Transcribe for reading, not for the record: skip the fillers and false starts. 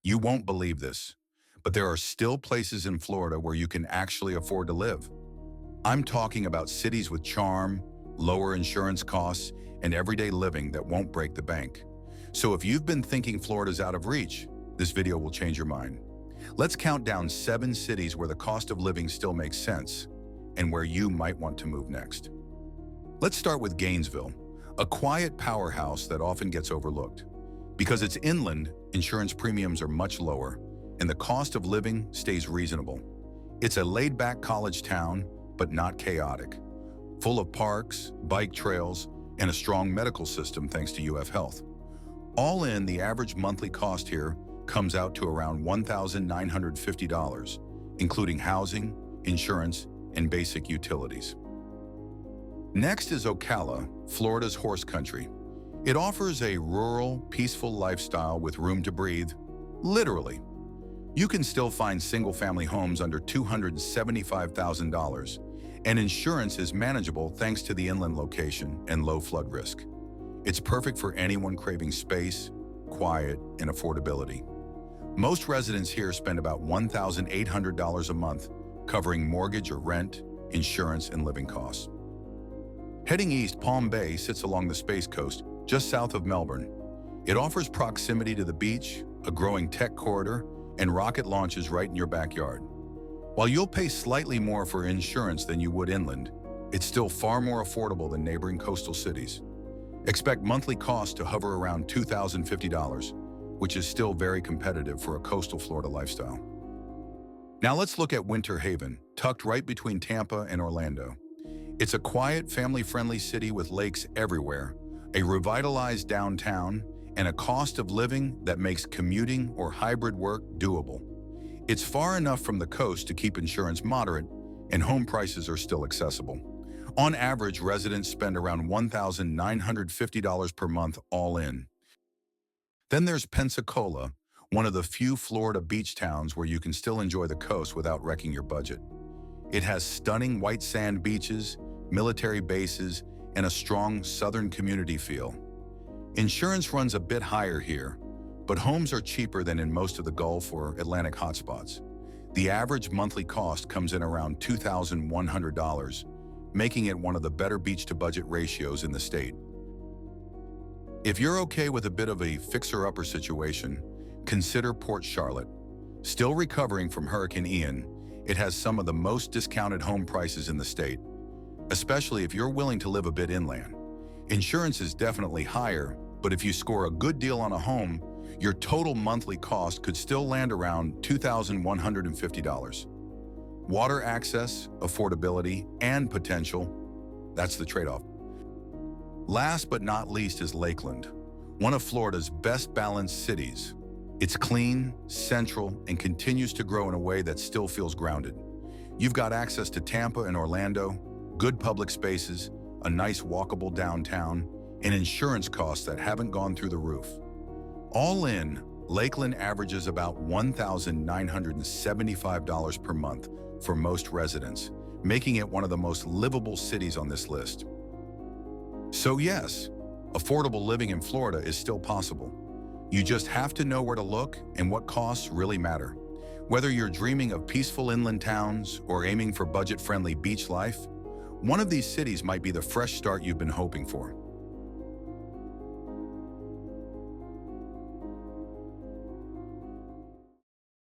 You won't believe this, but there are still places in Florida where you can actually afford to live. I'm talking about cities with charm, lower insurance costs, and everyday living that won't break the bank. So if you've been thinking Florida's out of reach, this video will change your mind. Let's count down 7 cities where the cost of living still makes sense and where you might want to move next. Let's start with Gainesville, a quiet powerhouse that often gets overlooked. Because it's inland, insurance premiums are much lower, and the cost of living stays reasonable. It's a laid-back college town, but not chaotic, full of parks, bike trails, and a strong medical system thanks to UF Health. All in, the average monthly cost here comes out to around $1,950, including housing, insurance, and basic utilities. Next is Ocala, Florida's horse country. It offers a rural, peaceful lifestyle with room to breathe, literally. You can still find single-family homes under $275,000, and insurance is manageable thanks to the inland location and low flood risk. It's perfect for anyone craving space, quiet, and affordability. Most residents here spend about $1,800 a month covering mortgage or rent, insurance, and living costs. Heading east, Palm Bay sits along the Space Coast, just south of Melbourne. It offers proximity to the beach, a growing tech corridor, and rocket launches right in your backyard. While you'll pay slightly more for insurance than you would inland, it's still far more affordable than neighboring coastal cities. Expect monthly costs to hover around $2,050, which is still very competitive for a coastal Florida lifestyle. Now let's look at Winter Haven, tucked right between Tampa and Orlando. It's a quiet, family-friendly city with lakes everywhere, a revitalized downtown, and a cost of living that makes commuting or hybrid work doable. It's far enough from the coast to keep insurance moderate, and home prices are still accessible. On average, residents spend around $1,950 per month all in. Then there's Pensacola, one of the few Florida beach towns where you can still enjoy the coast without wrecking your budget. It has stunning white sand beaches, military bases, and a strong southern community feel. Insurance runs a bit higher here, but homes are cheaper than in most of the Gulf or Atlantic hotspots. The average monthly cost comes in around $2,100, making it one of the better beach-to-budget ratios in the state. If you're okay with a bit of a fixer-upper situation, consider Port Charlotte. Still recovering from Hurricane Ian, it has some of the most discounted home prices in the state, especially if you're willing to live a bit inland. Insurance is definitely higher, but if you score a good deal on a home, your total monthly cost could still land around $2,150. Water access, affordability, and potential, that's the trade-off. Last but not least is Lakeland, one of Florida's best balanced cities. It's clean, central, and continues to grow in a way that still feels grounded. You've got access to Tampa and Orlando, good public spaces, a nice walkable downtown, and insurance costs that haven't gone through the roof. All in, Lakeland averages about $1,975 per month for most residents, making it one of the most livable cities on this list. So yes, affordable living in Florida is still possible. You just have to know where to look and what costs really matter. Whether you're dreaming of peaceful inland towns or aiming for budget-friendly beach life, one of these cities might be the fresh start you've been hoping for.